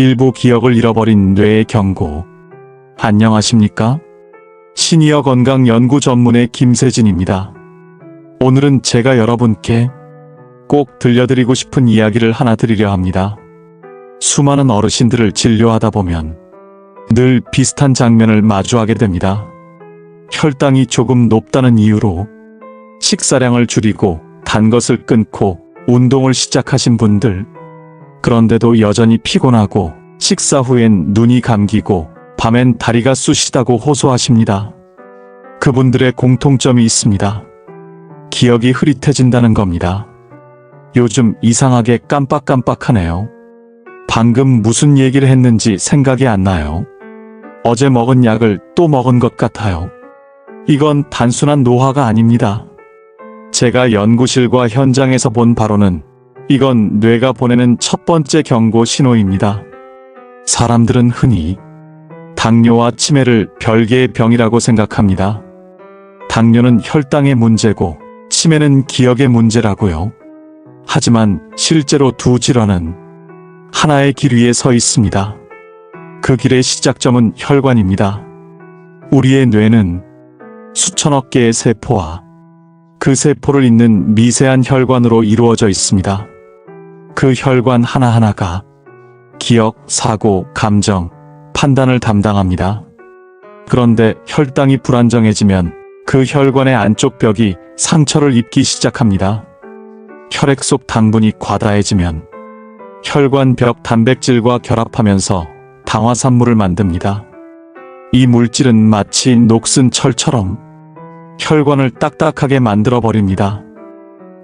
일부 기억을 잃어버린 뇌의 경고. 안녕하십니까? 시니어 건강 연구 전문의 김세진입니다. 오늘은 제가 여러분께 꼭 들려드리고 싶은 이야기를 하나 드리려 합니다. 수많은 어르신들을 진료하다 보면 늘 비슷한 장면을 마주하게 됩니다. 혈당이 조금 높다는 이유로 식사량을 줄이고 단 것을 끊고 운동을 시작하신 분들, 그런데도 여전히 피곤하고 식사 후엔 눈이 감기고 밤엔 다리가 쑤시다고 호소하십니다. 그분들의 공통점이 있습니다. 기억이 흐릿해진다는 겁니다. 요즘 이상하게 깜빡깜빡하네요. 방금 무슨 얘기를 했는지 생각이 안 나요. 어제 먹은 약을 또 먹은 것 같아요. 이건 단순한 노화가 아닙니다. 제가 연구실과 현장에서 본 바로는 이건 뇌가 보내는 첫 번째 경고 신호입니다. 사람들은 흔히 당뇨와 치매를 별개의 병이라고 생각합니다. 당뇨는 혈당의 문제고 치매는 기억의 문제라고요. 하지만 실제로 두 질환은 하나의 길 위에 서 있습니다. 그 길의 시작점은 혈관입니다. 우리의 뇌는 수천억 개의 세포와 그 세포를 잇는 미세한 혈관으로 이루어져 있습니다. 그 혈관 하나하나가 기억, 사고, 감정, 판단을 담당합니다. 그런데 혈당이 불안정해지면 그 혈관의 안쪽 벽이 상처를 입기 시작합니다. 혈액 속 당분이 과다해지면 혈관 벽 단백질과 결합하면서 당화산물을 만듭니다. 이 물질은 마치 녹슨 철처럼 혈관을 딱딱하게 만들어버립니다.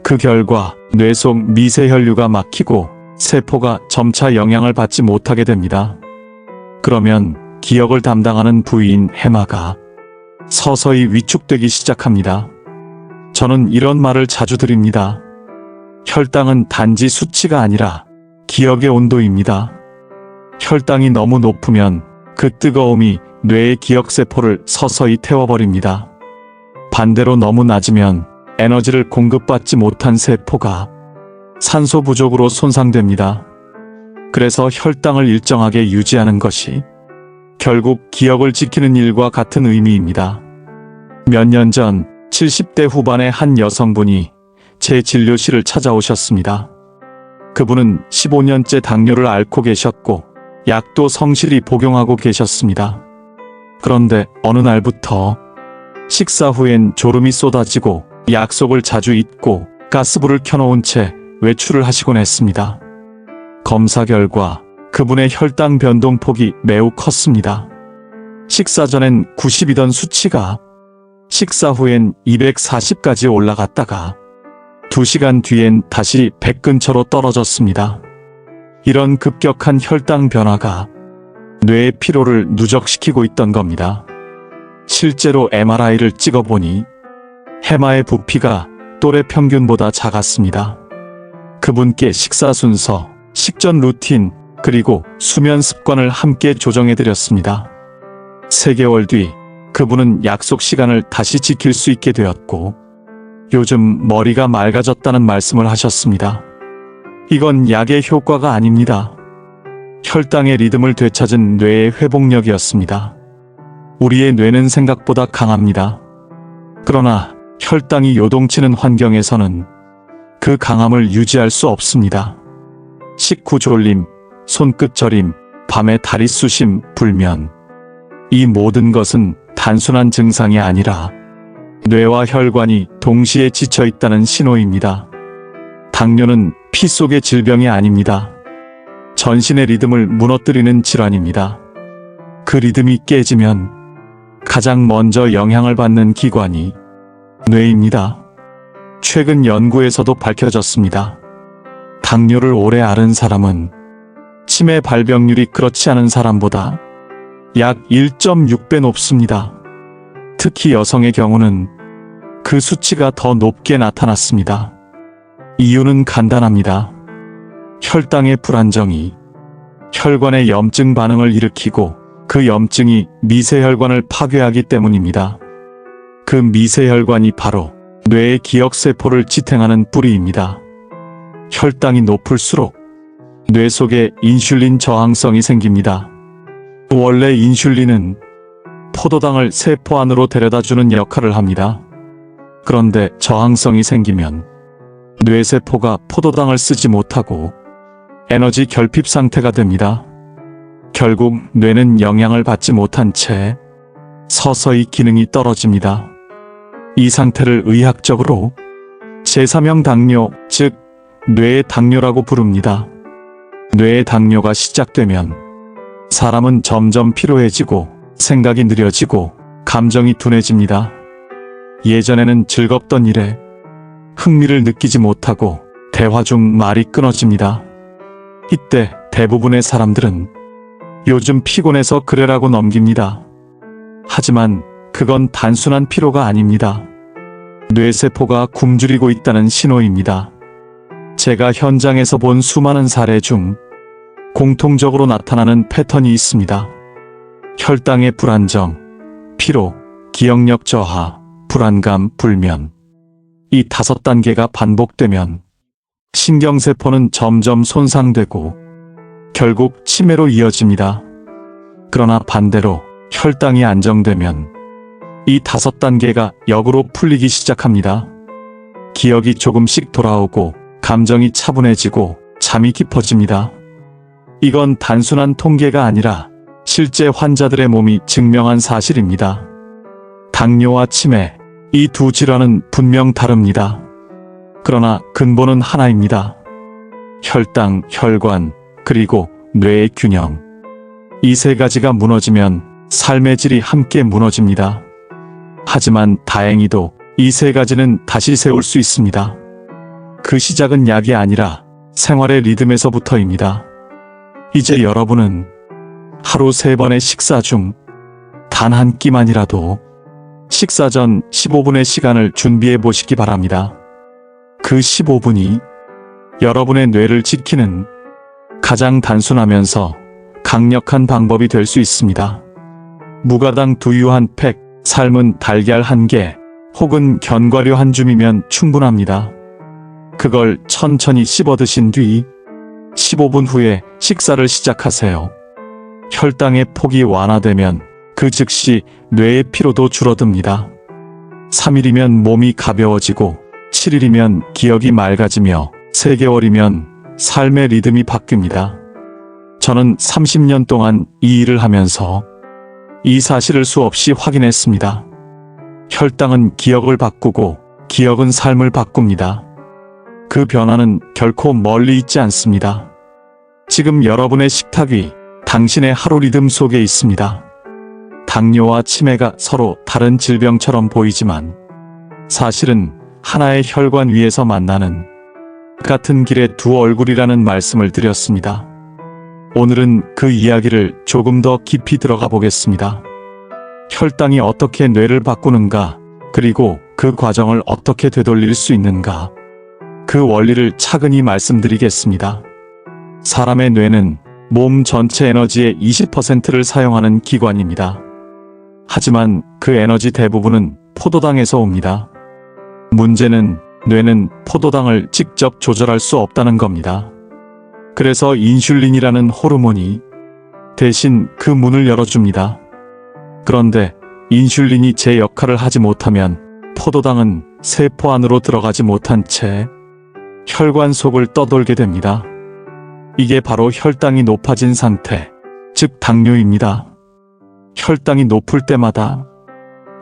그 결과 뇌 속 미세혈류가 막히고 세포가 점차 영향을 받지 못하게 됩니다. 그러면 기억을 담당하는 부위인 해마가 서서히 위축되기 시작합니다. 저는 이런 말을 자주 드립니다. 혈당은 단지 수치가 아니라 기억의 온도입니다. 혈당이 너무 높으면 그 뜨거움이 뇌의 기억세포를 서서히 태워버립니다. 반대로 너무 낮으면 에너지를 공급받지 못한 세포가 산소 부족으로 손상됩니다. 그래서 혈당을 일정하게 유지하는 것이 결국 기억을 지키는 일과 같은 의미입니다. 몇 년 전 70대 후반의 한 여성분이 제 진료실을 찾아오셨습니다. 그분은 15년째 당뇨를 앓고 계셨고 약도 성실히 복용하고 계셨습니다. 그런데 어느 날부터 식사 후엔 졸음이 쏟아지고 약속을 자주 잊고 가스불을 켜놓은 채 외출을 하시곤 했습니다. 검사 결과 그분의 혈당 변동폭이 매우 컸습니다. 식사 전엔 90이던 수치가 식사 후엔 240까지 올라갔다가 2시간 뒤엔 다시 100 근처로 떨어졌습니다. 이런 급격한 혈당 변화가 뇌의 피로를 누적시키고 있던 겁니다. 실제로 MRI를 찍어보니 해마의 부피가 또래 평균보다 작았습니다. 그분께 식사 순서, 식전 루틴, 그리고 수면 습관을 함께 조정해드렸습니다. 3개월 뒤 그분은 약속 시간을 다시 지킬 수 있게 되었고 요즘 머리가 맑아졌다는 말씀을 하셨습니다. 이건 약의 효과가 아닙니다. 혈당의 리듬을 되찾은 뇌의 회복력이었습니다. 우리의 뇌는 생각보다 강합니다. 그러나 혈당이 요동치는 환경에서는 그 강함을 유지할 수 없습니다. 식후 졸림, 손끝 저림, 밤에 다리 쑤심, 불면, 이 모든 것은 단순한 증상이 아니라 뇌와 혈관이 동시에 지쳐 있다는 신호입니다. 당뇨는 피 속의 질병이 아닙니다. 전신의 리듬을 무너뜨리는 질환입니다. 그 리듬이 깨지면 가장 먼저 영향을 받는 기관이 뇌입니다. 최근 연구에서도 밝혀졌습니다. 당뇨를 오래 앓은 사람은 치매 발병률이 그렇지 않은 사람보다 약 1.6배 높습니다. 특히 여성의 경우는 그 수치가 더 높게 나타났습니다. 이유는 간단합니다. 혈당의 불안정이 혈관의 염증 반응을 일으키고 그 염증이 미세혈관을 파괴하기 때문입니다. 그 미세혈관이 바로 뇌의 기억세포를 지탱하는 뿌리입니다. 혈당이 높을수록 뇌 속에 인슐린 저항성이 생깁니다. 원래 인슐린은 포도당을 세포 안으로 데려다주는 역할을 합니다. 그런데 저항성이 생기면 뇌세포가 포도당을 쓰지 못하고 에너지 결핍 상태가 됩니다. 결국 뇌는 영향을 받지 못한 채 서서히 기능이 떨어집니다. 이 상태를 의학적으로 제3형 당뇨, 즉 뇌의 당뇨라고 부릅니다. 뇌의 당뇨가 시작되면 사람은 점점 피로해지고 생각이 느려지고 감정이 둔해집니다. 예전에는 즐겁던 일에 흥미를 느끼지 못하고 대화 중 말이 끊어집니다. 이때 대부분의 사람들은 요즘 피곤해서 그래라고 넘깁니다. 하지만 그건 단순한 피로가 아닙니다. 뇌세포가 굶주리고 있다는 신호입니다. 제가 현장에서 본 수많은 사례 중 공통적으로 나타나는 패턴이 있습니다. 혈당의 불안정, 피로, 기억력 저하, 불안감, 불면. 이 5단계가 반복되면 신경세포는 점점 손상되고 결국 치매로 이어집니다. 그러나 반대로 혈당이 안정되면 이 5단계가 역으로 풀리기 시작합니다. 기억이 조금씩 돌아오고 감정이 차분해지고 잠이 깊어집니다. 이건 단순한 통계가 아니라 실제 환자들의 몸이 증명한 사실입니다. 당뇨와 치매, 이 두 질환은 분명 다릅니다. 그러나 근본은 하나입니다. 혈당, 혈관, 그리고 뇌의 균형. 이 3가지가 무너지면 삶의 질이 함께 무너집니다. 하지만 다행히도 이 3가지는 다시 세울 수 있습니다. 그 시작은 약이 아니라 생활의 리듬에서부터입니다. 이제 여러분은 하루 3번의 식사 중 단 한 끼만이라도 식사 전 15분의 시간을 준비해 보시기 바랍니다. 그 15분이 여러분의 뇌를 지키는 가장 단순하면서 강력한 방법이 될 수 있습니다. 무가당 두유 한 팩, 삶은 달걀 1개, 혹은 견과류 한 줌이면 충분합니다. 그걸 천천히 씹어 드신 뒤 15분 후에 식사를 시작하세요. 혈당의 폭이 완화되면 그 즉시 뇌의 피로도 줄어듭니다. 3일이면 몸이 가벼워지고 7일이면 기억이 맑아지며 3개월이면 삶의 리듬이 바뀝니다. 저는 30년 동안 이 일을 하면서 이 사실을 수없이 확인했습니다. 혈당은 기억을 바꾸고 기억은 삶을 바꿉니다. 그 변화는 결코 멀리 있지 않습니다. 지금 여러분의 식탁 위, 당신의 하루 리듬 속에 있습니다. 당뇨와 치매가 서로 다른 질병처럼 보이지만 사실은 하나의 혈관 위에서 만나는 같은 길의 두 얼굴이라는 말씀을 드렸습니다. 오늘은 그 이야기를 조금 더 깊이 들어가 보겠습니다. 혈당이 어떻게 뇌를 바꾸는가, 그리고 그 과정을 어떻게 되돌릴 수 있는가, 그 원리를 차근히 말씀드리겠습니다. 사람의 뇌는 몸 전체 에너지의 20%를 사용하는 기관입니다. 하지만 그 에너지 대부분은 포도당에서 옵니다. 문제는 뇌는 포도당을 직접 조절할 수 없다는 겁니다. 그래서 인슐린이라는 호르몬이 대신 그 문을 열어줍니다. 그런데 인슐린이 제 역할을 하지 못하면 포도당은 세포 안으로 들어가지 못한 채 혈관 속을 떠돌게 됩니다. 이게 바로 혈당이 높아진 상태, 즉 당뇨입니다. 혈당이 높을 때마다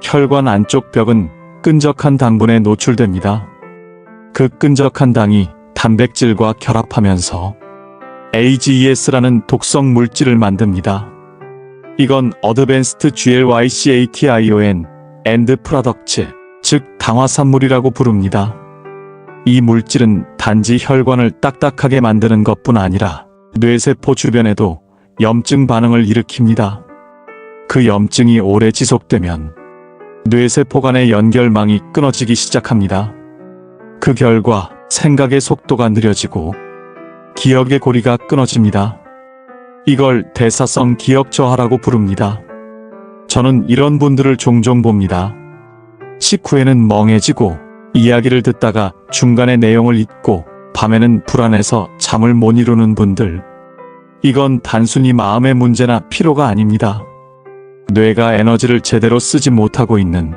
혈관 안쪽 벽은 끈적한 당분에 노출됩니다. 그 끈적한 당이 단백질과 결합하면서 AGES라는 독성 물질을 만듭니다. 이건 Advanced Glycation End Products, 즉 당화산물이라고 부릅니다. 이 물질은 단지 혈관을 딱딱하게 만드는 것뿐 아니라 뇌세포 주변에도 염증 반응을 일으킵니다. 그 염증이 오래 지속되면 뇌세포 간의 연결망이 끊어지기 시작합니다. 그 결과 생각의 속도가 느려지고 기억의 고리가 끊어집니다. 이걸 대사성 기억 저하라고 부릅니다. 저는 이런 분들을 종종 봅니다. 식후에는 멍해지고 이야기를 듣다가 중간에 내용을 잊고 밤에는 불안해서 잠 잠을 못 이루는 분들, 이건 단순히 마음의 문제나 피로가 아닙니다. 뇌가 에너지를 제대로 쓰지 못하고 있는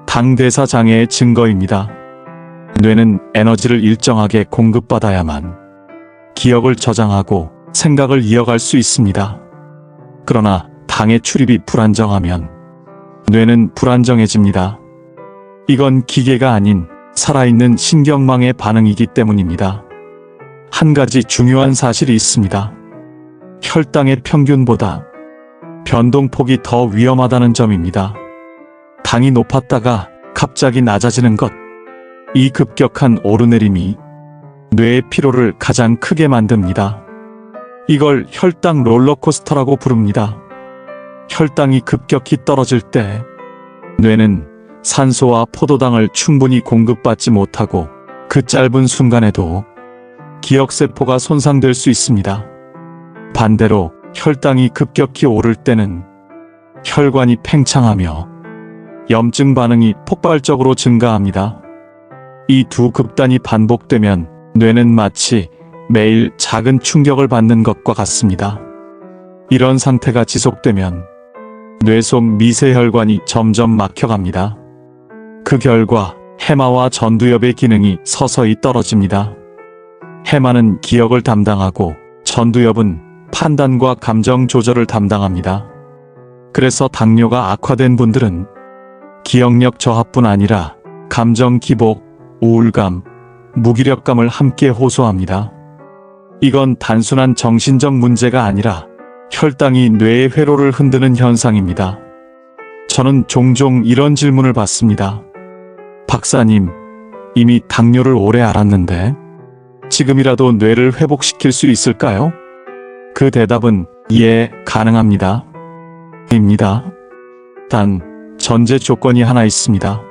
당대사 장애의 증거입니다. 뇌는 에너지를 일정하게 공급받아야만 기억을 저장하고 생각을 이어갈 수 있습니다. 그러나 당의 출입이 불안정하면 뇌는 불안정해집니다. 이건 기계가 아닌 살아있는 신경망의 반응이기 때문입니다. 한 가지 중요한 사실이 있습니다. 혈당의 평균보다 변동폭이 더 위험하다는 점입니다. 당이 높았다가 갑자기 낮아지는 것, 이 급격한 오르내림이 뇌의 피로를 가장 크게 만듭니다. 이걸 혈당 롤러코스터라고 부릅니다. 혈당이 급격히 떨어질 때 뇌는 산소와 포도당을 충분히 공급받지 못하고 그 짧은 순간에도 기억세포가 손상될 수 있습니다. 반대로 혈당이 급격히 오를 때는 혈관이 팽창하며 염증 반응이 폭발적으로 증가합니다. 이 두 극단이 반복되면 뇌는 마치 매일 작은 충격을 받는 것과 같습니다. 이런 상태가 지속되면 뇌 속 미세혈관이 점점 막혀갑니다. 그 결과 해마와 전두엽의 기능이 서서히 떨어집니다. 해마는 기억을 담당하고 전두엽은 판단과 감정 조절을 담당합니다. 그래서 당뇨가 악화된 분들은 기억력 저하뿐 아니라 감정 기복, 우울감, 무기력감을 함께 호소합니다. 이건 단순한 정신적 문제가 아니라 혈당이 뇌의 회로를 흔드는 현상입니다. 저는 종종 이런 질문을 받습니다. 박사님, 이미 당뇨를 오래 앓았는데 지금이라도 뇌를 회복시킬 수 있을까요? 그 대답은 예, 가능합니다. 입니다. 단, 전제 조건이 하나 있습니다.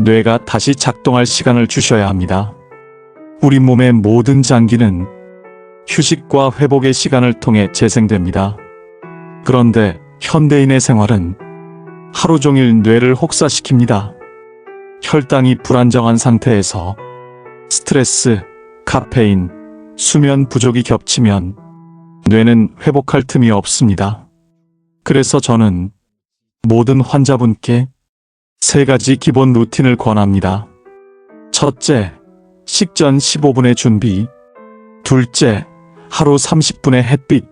뇌가 다시 작동할 시간을 주셔야 합니다. 우리 몸의 모든 장기는 휴식과 회복의 시간을 통해 재생됩니다. 그런데 현대인의 생활은 하루 종일 뇌를 혹사시킵니다. 혈당이 불안정한 상태에서 스트레스, 카페인, 수면 부족이 겹치면 뇌는 회복할 틈이 없습니다. 그래서 저는 모든 환자분께 3가지 기본 루틴을 권합니다. 첫째, 식전 15분의 준비. 둘째, 하루 30분의 햇빛.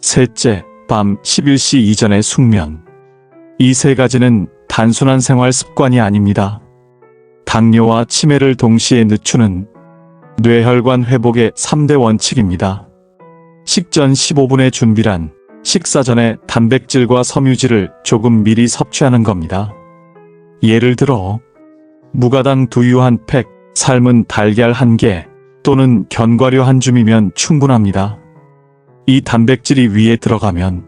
셋째, 밤 11시 이전의 숙면. 이 3가지는 단순한 생활 습관이 아닙니다. 당뇨와 치매를 동시에 늦추는 뇌혈관 회복의 3대 원칙입니다. 식전 15분의 준비란 식사 전에 단백질과 섬유질을 조금 미리 섭취하는 겁니다. 예를 들어 무가당 두유 1팩, 삶은 달걀 1개 또는 견과류 1줌이면 충분합니다. 이 단백질이 위에 들어가면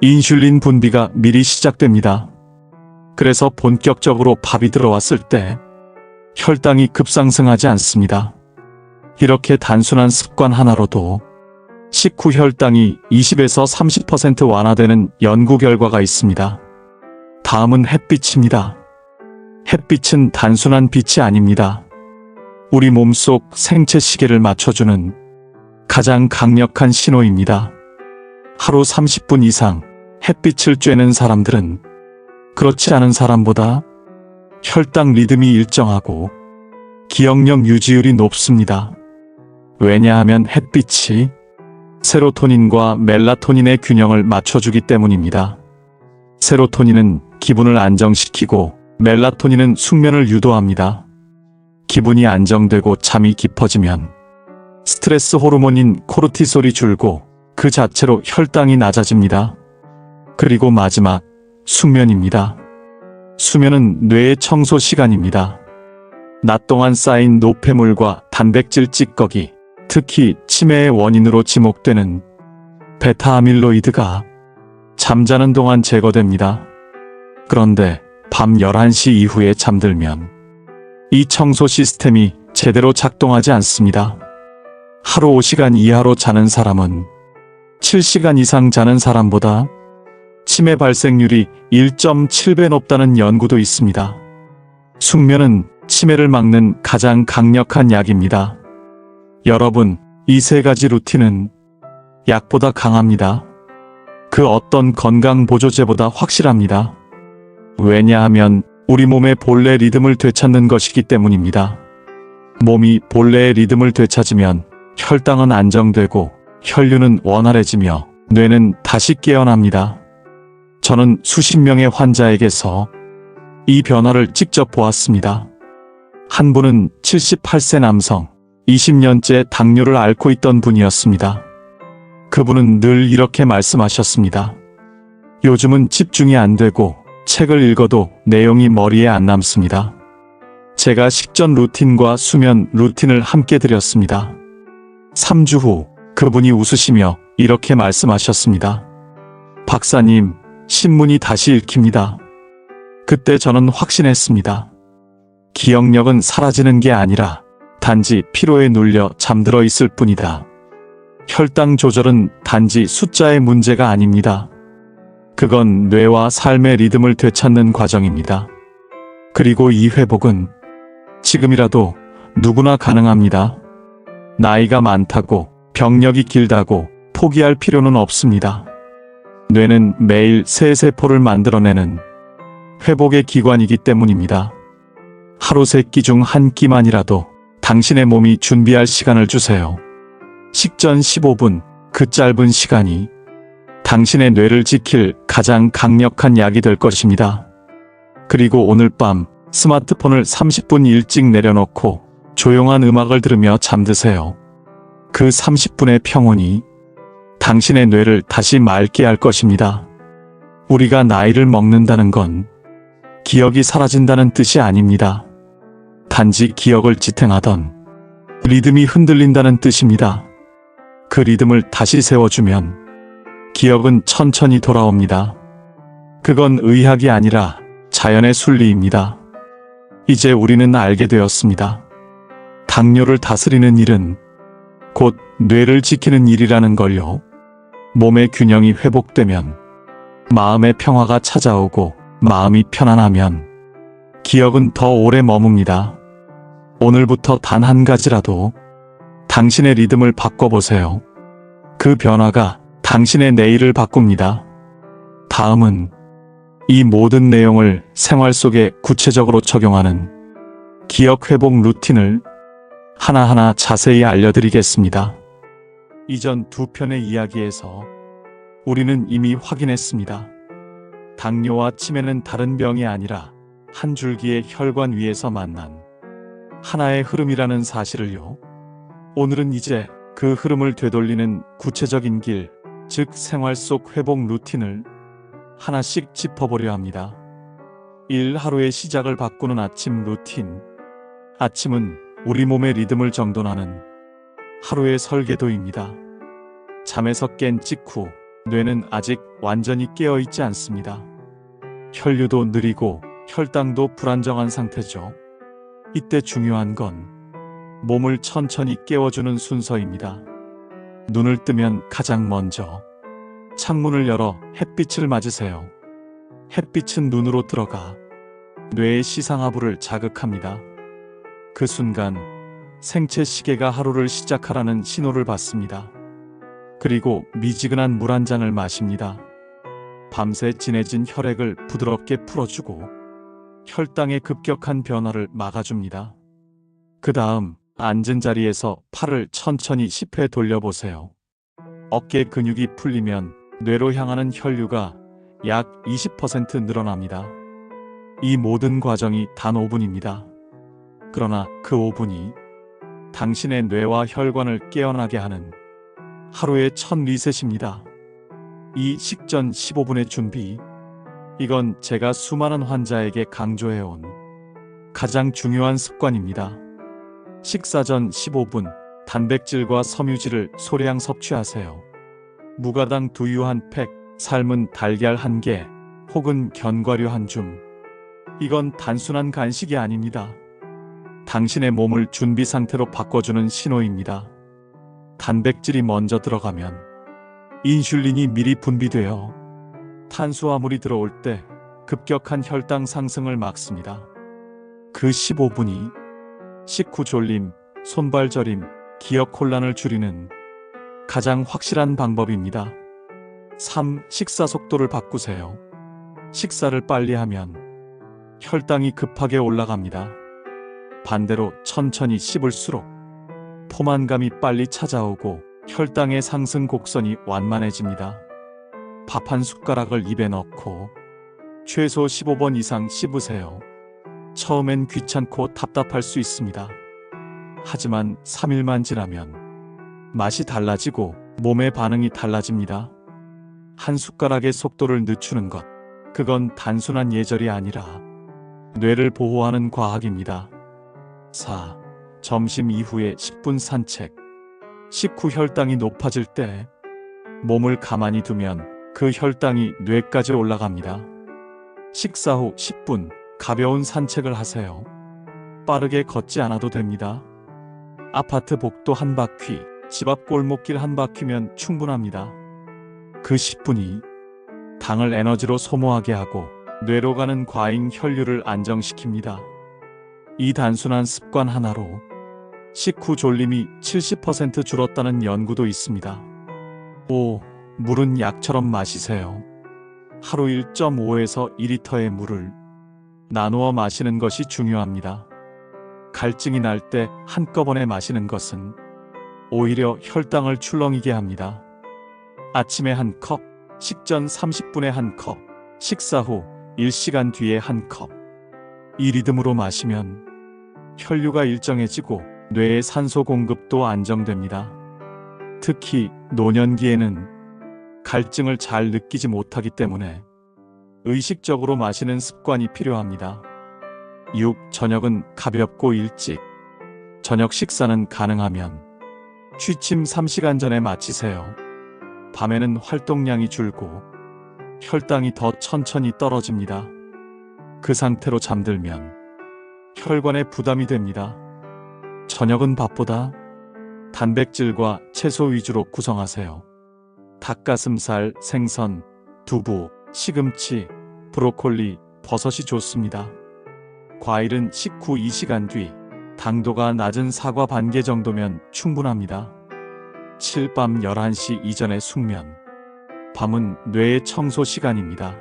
인슐린 분비가 미리 시작됩니다. 그래서 본격적으로 밥이 들어왔을 때 혈당이 급상승하지 않습니다. 이렇게 단순한 습관 하나로도 식후 혈당이 20에서 30% 완화되는 연구 결과가 있습니다. 다음은 햇빛입니다. 햇빛은 단순한 빛이 아닙니다. 우리 몸속 생체 시계를 맞춰주는 가장 강력한 신호입니다. 하루 30분 이상 햇빛을 쬐는 사람들은 그렇지 않은 사람보다 혈당 리듬이 일정하고 기억력 유지율이 높습니다. 왜냐하면 햇빛이 세로토닌과 멜라토닌의 균형을 맞춰주기 때문입니다. 세로토닌은 기분을 안정시키고 멜라토닌은 숙면을 유도합니다. 기분이 안정되고 잠이 깊어지면 스트레스 호르몬인 코르티솔이 줄고 그 자체로 혈당이 낮아집니다. 그리고 마지막, 숙면입니다. 수면은 뇌의 청소 시간입니다. 낮 동안 쌓인 노폐물과 단백질 찌꺼기, 특히 치매의 원인으로 지목되는 베타아밀로이드가 잠자는 동안 제거됩니다. 그런데 밤 11시 이후에 잠들면 이 청소 시스템이 제대로 작동하지 않습니다. 하루 5시간 이하로 자는 사람은 7시간 이상 자는 사람보다 치매 발생률이 1.7배 높다는 연구도 있습니다. 숙면은 치매를 막는 가장 강력한 약입니다. 여러분, 이 세 가지 루틴은 약보다 강합니다. 그 어떤 건강 보조제보다 확실합니다. 왜냐하면 우리 몸의 본래 리듬을 되찾는 것이기 때문입니다. 몸이 본래의 리듬을 되찾으면 혈당은 안정되고 혈류는 원활해지며 뇌는 다시 깨어납니다. 저는 수십 명의 환자에게서 이 변화를 직접 보았습니다. 한 분은 78세 남성, 20년째 당뇨를 앓고 있던 분이었습니다. 그분은 늘 이렇게 말씀하셨습니다. 요즘은 집중이 안 되고 책을 읽어도 내용이 머리에 안 남습니다. 제가 식전 루틴과 수면 루틴을 함께 드렸습니다. 3주 후 그분이 웃으시며 이렇게 말씀하셨습니다. 박사님, 신문이 다시 읽힙니다. 그때 저는 확신했습니다. 기억력은 사라지는 게 아니라 단지 피로에 눌려 잠들어 있을 뿐이다. 혈당 조절은 단지 숫자의 문제가 아닙니다. 그건 뇌와 삶의 리듬을 되찾는 과정입니다. 그리고 이 회복은 지금이라도 누구나 가능합니다. 나이가 많다고, 병력이 길다고 포기할 필요는 없습니다. 뇌는 매일 새 세포를 만들어내는 회복의 기관이기 때문입니다. 하루 3끼 중 1끼만이라도 당신의 몸이 준비할 시간을 주세요. 식전 15분, 그 짧은 시간이 당신의 뇌를 지킬 가장 강력한 약이 될 것입니다. 그리고 오늘 밤 스마트폰을 30분 일찍 내려놓고 조용한 음악을 들으며 잠드세요. 그 30분의 평온이 당신의 뇌를 다시 맑게 할 것입니다. 우리가 나이를 먹는다는 건 기억이 사라진다는 뜻이 아닙니다. 단지 기억을 지탱하던 리듬이 흔들린다는 뜻입니다. 그 리듬을 다시 세워주면 기억은 천천히 돌아옵니다. 그건 의학이 아니라 자연의 순리입니다. 이제 우리는 알게 되었습니다. 당뇨를 다스리는 일은 곧 뇌를 지키는 일이라는 걸요. 몸의 균형이 회복되면, 마음의 평화가 찾아오고, 마음이 편안하면 기억은 더 오래 머뭅니다. 오늘부터 단 한 가지라도 당신의 리듬을 바꿔보세요. 그 변화가 당신의 내일을 바꿉니다. 다음은 이 모든 내용을 생활 속에 구체적으로 적용하는 기억 회복 루틴을 하나하나 자세히 알려드리겠습니다. 이전 2편의 이야기에서 우리는 이미 확인했습니다. 당뇨와 치매는 다른 병이 아니라 한 줄기의 혈관 위에서 만난 하나의 흐름이라는 사실을요. 오늘은 이제 그 흐름을 되돌리는 구체적인 길, 즉 생활 속 회복 루틴을 하나씩 짚어보려 합니다. 1. 하루의 시작을 바꾸는 아침 루틴. 아침은 우리 몸의 리듬을 정돈하는 하루의 설계도입니다. 잠에서 깬 직후 뇌는 아직 완전히 깨어있지 않습니다. 혈류도 느리고 혈당도 불안정한 상태죠. 이때 중요한 건 몸을 천천히 깨워주는 순서입니다. 눈을 뜨면 가장 먼저 창문을 열어 햇빛을 맞으세요. 햇빛은 눈으로 들어가 뇌의 시상하부를 자극합니다. 그 순간 생체 시계가 하루를 시작하라는 신호를 받습니다. 그리고 미지근한 물 한 잔을 마십니다. 밤새 진해진 혈액을 부드럽게 풀어주고 혈당의 급격한 변화를 막아줍니다. 그 다음 앉은 자리에서 팔을 천천히 10회 돌려보세요. 어깨 근육이 풀리면 뇌로 향하는 혈류가 약 20% 늘어납니다. 이 모든 과정이 단 5분입니다. 그러나 그 5분이 당신의 뇌와 혈관을 깨어나게 하는 하루의 첫 리셋입니다. 이 식전 15분의 준비, 이건 제가 수많은 환자에게 강조해온 가장 중요한 습관입니다. 식사 전 15분 단백질과 섬유질을 소량 섭취하세요. 무가당 두유 한 팩, 삶은 달걀 1개, 혹은 견과류 한 줌. 이건 단순한 간식이 아닙니다. 당신의 몸을 준비 상태로 바꿔주는 신호입니다. 단백질이 먼저 들어가면 인슐린이 미리 분비되어 탄수화물이 들어올 때 급격한 혈당 상승을 막습니다. 그 15분이 식후 졸림, 손발 저림, 기억 혼란을 줄이는 가장 확실한 방법입니다. 3. 식사 속도를 바꾸세요. 식사를 빨리 하면 혈당이 급하게 올라갑니다. 반대로 천천히 씹을수록 포만감이 빨리 찾아오고 혈당의 상승 곡선이 완만해집니다. 밥 한 숟가락을 입에 넣고 최소 15번 이상 씹으세요. 처음엔 귀찮고 답답할 수 있습니다. 하지만 3일만 지나면 맛이 달라지고 몸의 반응이 달라집니다. 한 숟가락의 속도를 늦추는 것, 그건 단순한 예절이 아니라 뇌를 보호하는 과학입니다. 4. 점심 이후에 10분 산책. 식후 혈당이 높아질 때 몸을 가만히 두면 그 혈당이 뇌까지 올라갑니다. 식사 후 10분 가벼운 산책을 하세요. 빠르게 걷지 않아도 됩니다. 아파트 복도 한 바퀴, 집 앞 골목길 한 바퀴면 충분합니다. 그 10분이 당을 에너지로 소모하게 하고 뇌로 가는 과잉 혈류를 안정시킵니다. 이 단순한 습관 하나로 식후 졸림이 70% 줄었다는 연구도 있습니다. 5. 물은 약처럼 마시세요. 하루 1.5에서 2리터의 물을 나누어 마시는 것이 중요합니다. 갈증이 날 때 한꺼번에 마시는 것은 오히려 혈당을 출렁이게 합니다. 아침에 한 컵, 식전 30분에 한 컵, 식사 후 1시간 뒤에 한 컵. 이 리듬으로 마시면 혈류가 일정해지고 뇌의 산소 공급도 안정됩니다. 특히 노년기에는 갈증을 잘 느끼지 못하기 때문에 의식적으로 마시는 습관이 필요합니다. 6. 저녁은 가볍고 일찍. 저녁 식사는 가능하면 취침 3시간 전에 마치세요. 밤에는 활동량이 줄고 혈당이 더 천천히 떨어집니다. 그 상태로 잠들면 혈관에 부담이 됩니다. 저녁은 밥보다 단백질과 채소 위주로 구성하세요. 닭가슴살, 생선, 두부, 시금치, 브로콜리, 버섯이 좋습니다. 과일은 식후 2시간 뒤, 당도가 낮은 사과 반개 정도면 충분합니다. 7. 밤 11시 이전의 숙면. 밤은 뇌의 청소 시간입니다.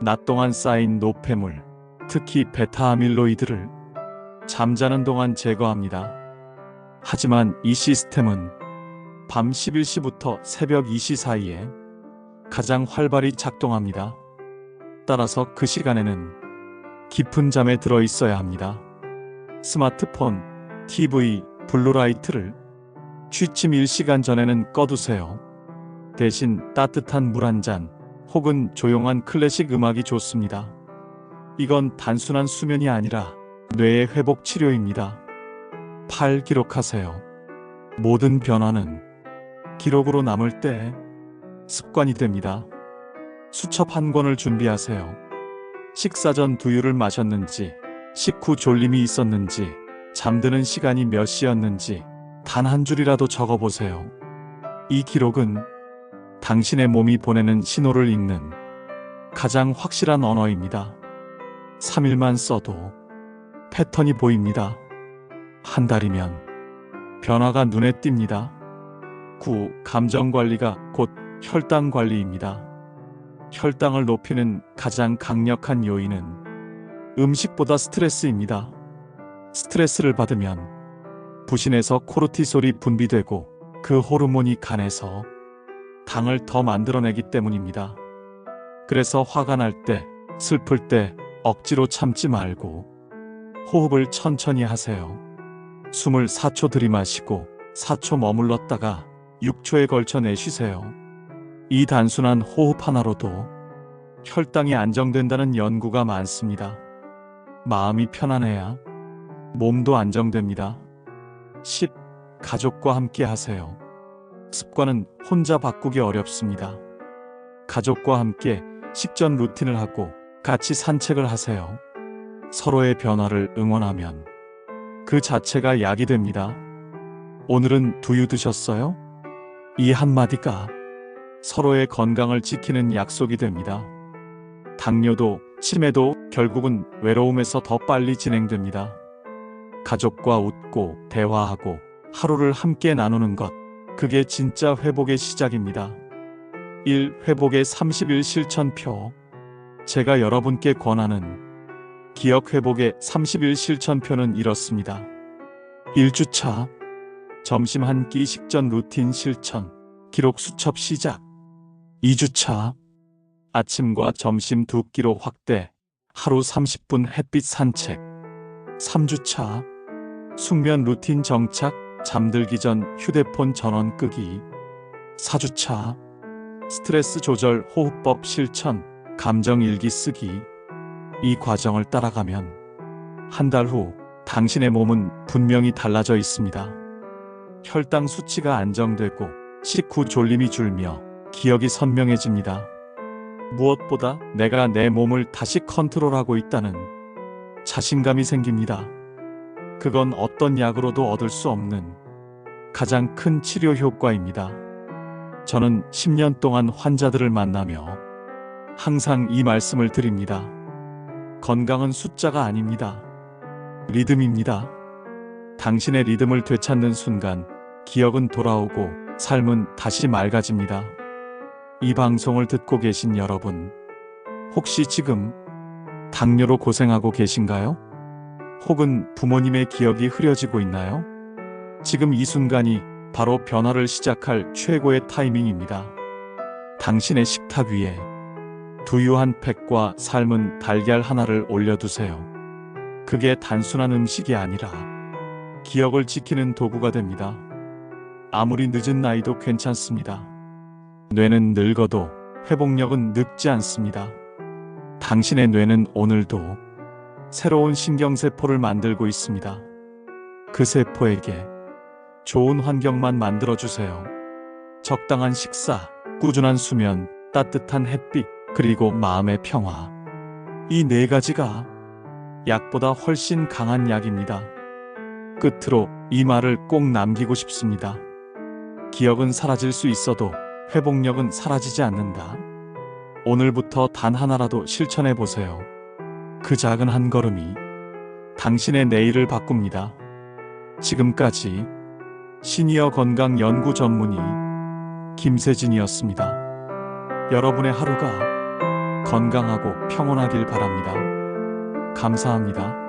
낮 동안 쌓인 노폐물, 특히 베타아밀로이드를 잠자는 동안 제거합니다. 하지만 이 시스템은 밤 11시부터 새벽 2시 사이에 가장 활발히 작동합니다. 따라서 그 시간에는 깊은 잠에 들어 있어야 합니다. 스마트폰, TV, 블루라이트를 취침 1시간 전에는 꺼두세요. 대신 따뜻한 물 한 잔 혹은 조용한 클래식 음악이 좋습니다. 이건 단순한 수면이 아니라 뇌의 회복 치료입니다. 8. 기록하세요. 모든 변화는 기록으로 남을 때 습관이 됩니다. 수첩 한 권을 준비하세요. 식사 전 두유를 마셨는지, 식후 졸림이 있었는지, 잠드는 시간이 몇 시였는지 단 한 줄이라도 적어보세요. 이 기록은 당신의 몸이 보내는 신호를 읽는 가장 확실한 언어입니다. 3일만 써도 패턴이 보입니다. 한 달이면 변화가 눈에 띕니다. 9. 감정관리가 곧 혈당관리입니다. 혈당을 높이는 가장 강력한 요인은 음식보다 스트레스입니다. 스트레스를 받으면 부신에서 코르티솔이 분비되고 그 호르몬이 간에서 당을 더 만들어내기 때문입니다. 그래서 화가 날 때, 슬플 때 억지로 참지 말고 호흡을 천천히 하세요. 숨을 4초 들이마시고 4초 머물렀다가 6초에 걸쳐 내쉬세요. 이 단순한 호흡 하나로도 혈당이 안정된다는 연구가 많습니다. 마음이 편안해야 몸도 안정됩니다. 10. 가족과 함께 하세요. 습관은 혼자 바꾸기 어렵습니다. 가족과 함께 식전 루틴을 하고 같이 산책을 하세요. 서로의 변화를 응원하면 그 자체가 약이 됩니다. 오늘은 두유 드셨어요? 이 한마디가 서로의 건강을 지키는 약속이 됩니다. 당뇨도 치매도 결국은 외로움에서 더 빨리 진행됩니다. 가족과 웃고 대화하고 하루를 함께 나누는 것. 그게 진짜 회복의 시작입니다. 1. 회복의 30일 실천표. 제가 여러분께 권하는 기억 회복의 30일 실천표는 이렇습니다. 1주차 점심 한 끼 식전 루틴 실천. 기록 수첩 시작. 2주차 아침과 점심 두 끼로 확대. 하루 30분 햇빛 산책. 3주차 숙면 루틴 정착. 잠들기 전 휴대폰 전원 끄기. 4주차 스트레스 조절 호흡법 실천. 감정 일기 쓰기. 이 과정을 따라가면 한 달 후 당신의 몸은 분명히 달라져 있습니다. 혈당 수치가 안정되고 식후 졸림이 줄며 기억이 선명해집니다. 무엇보다 내가 내 몸을 다시 컨트롤하고 있다는 자신감이 생깁니다. 그건 어떤 약으로도 얻을 수 없는 가장 큰 치료 효과입니다. 저는 10년 동안 환자들을 만나며 항상 이 말씀을 드립니다. 건강은 숫자가 아닙니다. 리듬입니다. 당신의 리듬을 되찾는 순간 기억은 돌아오고 삶은 다시 맑아집니다. 이 방송을 듣고 계신 여러분, 혹시 지금 당뇨로 고생하고 계신가요? 혹은 부모님의 기억이 흐려지고 있나요? 지금 이 순간이 바로 변화를 시작할 최고의 타이밍입니다. 당신의 식탁 위에 두유 한 팩과 삶은 달걀 하나를 올려두세요. 그게 단순한 음식이 아니라 기억을 지키는 도구가 됩니다. 아무리 늦은 나이도 괜찮습니다. 뇌는 늙어도 회복력은 늙지 않습니다. 당신의 뇌는 오늘도 새로운 신경세포를 만들고 있습니다. 그 세포에게 좋은 환경만 만들어주세요. 적당한 식사, 꾸준한 수면, 따뜻한 햇빛, 그리고 마음의 평화. 이 네 가지가 약보다 훨씬 강한 약입니다. 끝으로 이 말을 꼭 남기고 싶습니다. 기억은 사라질 수 있어도 회복력은 사라지지 않는다. 오늘부터 단 하나라도 실천해 보세요. 그 작은 한 걸음이 당신의 내일을 바꿉니다. 지금까지 시니어 건강 연구 전문의 김세진이었습니다. 여러분의 하루가 건강하고 평온하길 바랍니다. 감사합니다.